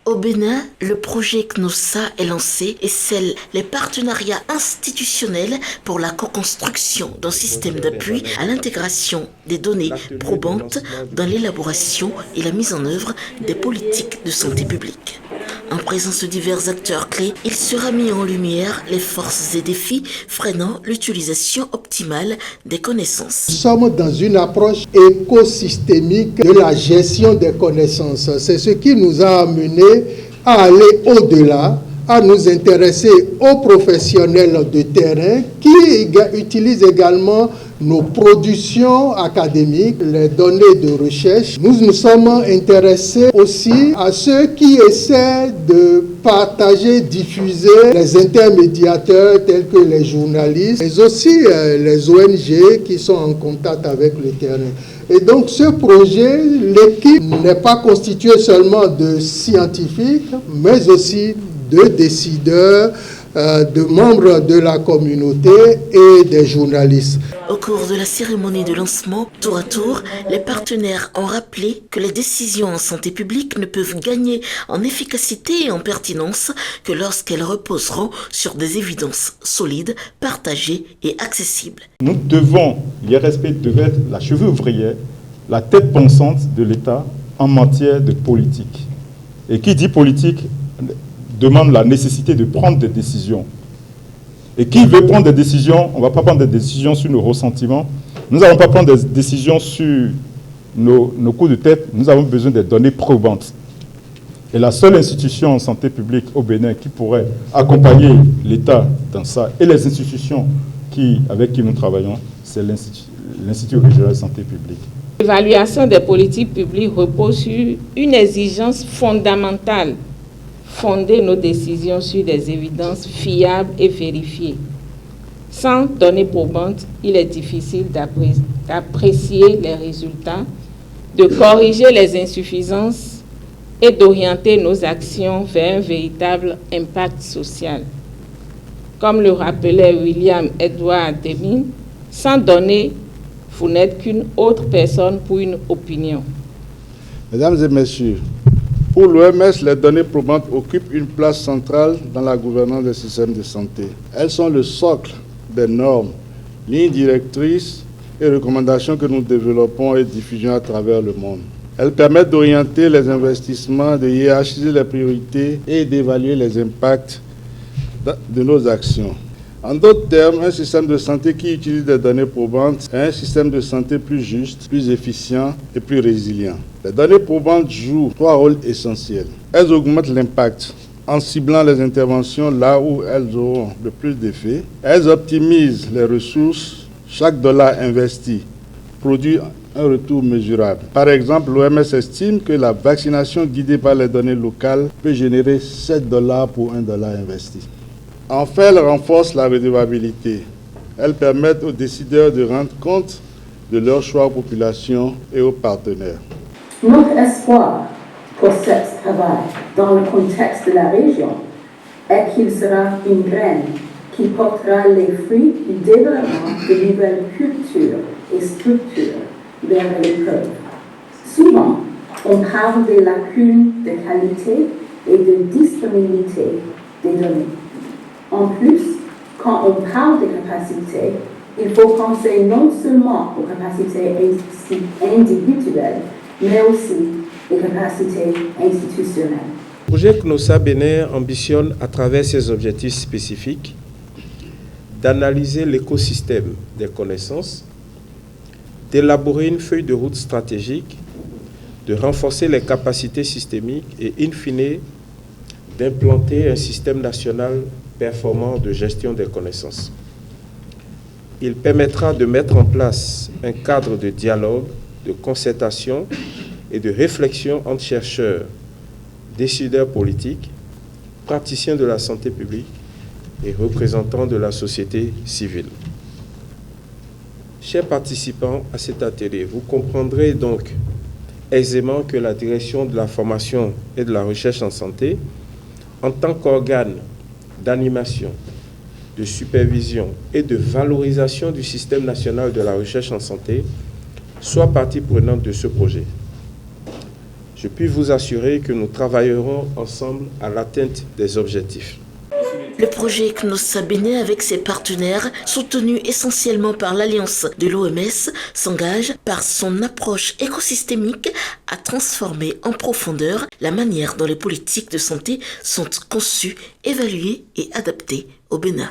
Au Bénin, le projet CNOSA est lancé et scelle les partenariats institutionnels pour la co-construction d'un système d'appui à l'intégration des données probantes dans l'élaboration et la mise en œuvre des politiques de santé publique. En présence de divers acteurs clés, il sera mis en lumière les forces et défis freinant l'utilisation optimale des connaissances. Nous sommes dans une approche écosystémique de la gestion des connaissances. C'est ce qui nous a amené à aller au-delà, à nous intéresser aux professionnels de terrain qui utilisent également nos productions académiques, les données de recherche. Nous nous sommes intéressés aussi à ceux qui essaient de partager, diffuser les intermédiateurs tels que les journalistes, mais aussi les ONG qui sont en contact avec le terrain. Et donc ce projet, l'équipe n'est pas constituée seulement de scientifiques, mais aussi de décideurs, de membres de la communauté et des journalistes. Au cours de la cérémonie de lancement, tour à tour, les partenaires ont rappelé que les décisions en santé publique ne peuvent gagner en efficacité et en pertinence que lorsqu'elles reposeront sur des évidences solides, partagées et accessibles. Nous devons, l'IRSP devait être la cheville ouvrière, la tête pensante de l'État en matière de politique. Et qui dit politique demande la nécessité de prendre des décisions. Et qui veut prendre des décisions, on ne va pas prendre des décisions sur nos ressentiments. Nous n'allons pas prendre des décisions sur nos coups de tête. Nous avons besoin de données probantes. Et la seule institution en santé publique au Bénin qui pourrait accompagner l'État dans ça, et les institutions avec qui nous travaillons, c'est l'Institut régional de santé publique. L'évaluation des politiques publiques repose sur une exigence fondamentale: fonder nos décisions sur des évidences fiables et vérifiées. Sans données probantes, il est difficile d'apprécier les résultats, de corriger les insuffisances et d'orienter nos actions vers un véritable impact social. Comme le rappelait William Edward Deming, sans données, vous n'êtes qu'une autre personne pour une opinion. Mesdames et messieurs, pour l'OMS, les données probantes occupent une place centrale dans la gouvernance des systèmes de santé. Elles sont le socle des normes, lignes directrices et recommandations que nous développons et diffusons à travers le monde. Elles permettent d'orienter les investissements, de hiérarchiser les priorités et d'évaluer les impacts de nos actions. En d'autres termes, un système de santé qui utilise des données probantes est un système de santé plus juste, plus efficient et plus résilient. Les données probantes jouent 3 rôles essentiels. Elles augmentent l'impact en ciblant les interventions là où elles auront le plus d'effet. Elles optimisent les ressources. Chaque dollar investi produit un retour mesurable. Par exemple, l'OMS estime que la vaccination guidée par les données locales peut générer 7 $ pour 1 $ investi. Enfin, elles renforcent la redevabilité. Elles permettent aux décideurs de rendre compte de leurs choix aux populations et aux partenaires. Notre espoir pour ce travail dans le contexte de la région est qu'il sera une graine qui portera les fruits du développement de nouvelles cultures et structures vers l'épreuve. Souvent, on parle des lacunes de qualité et de disponibilité des données. En plus, quand on parle de capacité, il faut penser non seulement aux capacités individuelles, mais aussi aux capacités institutionnelles. Le projet CNOSA Bénin ambitionne, à travers ses objectifs spécifiques, d'analyser l'écosystème des connaissances, d'élaborer une feuille de route stratégique, de renforcer les capacités systémiques et, in fine, d'implanter un système national performant de gestion des connaissances. Il permettra de mettre en place un cadre de dialogue, de concertation et de réflexion entre chercheurs, décideurs politiques, praticiens de la santé publique et représentants de la société civile. Chers participants à cet atelier, vous comprendrez donc aisément que la direction de la formation et de la recherche en santé, en tant qu'organe d'animation, de supervision et de valorisation du système national de la recherche en santé, soit partie prenante de ce projet. je puis vous assurer que nous travaillerons ensemble à l'atteinte des objectifs. Le projet CNOSA Bénin avec ses partenaires, soutenu essentiellement par l'Alliance de l'OMS, s'engage par son approche écosystémique à transformer en profondeur la manière dont les politiques de santé sont conçues, évaluées et adaptées au Bénin.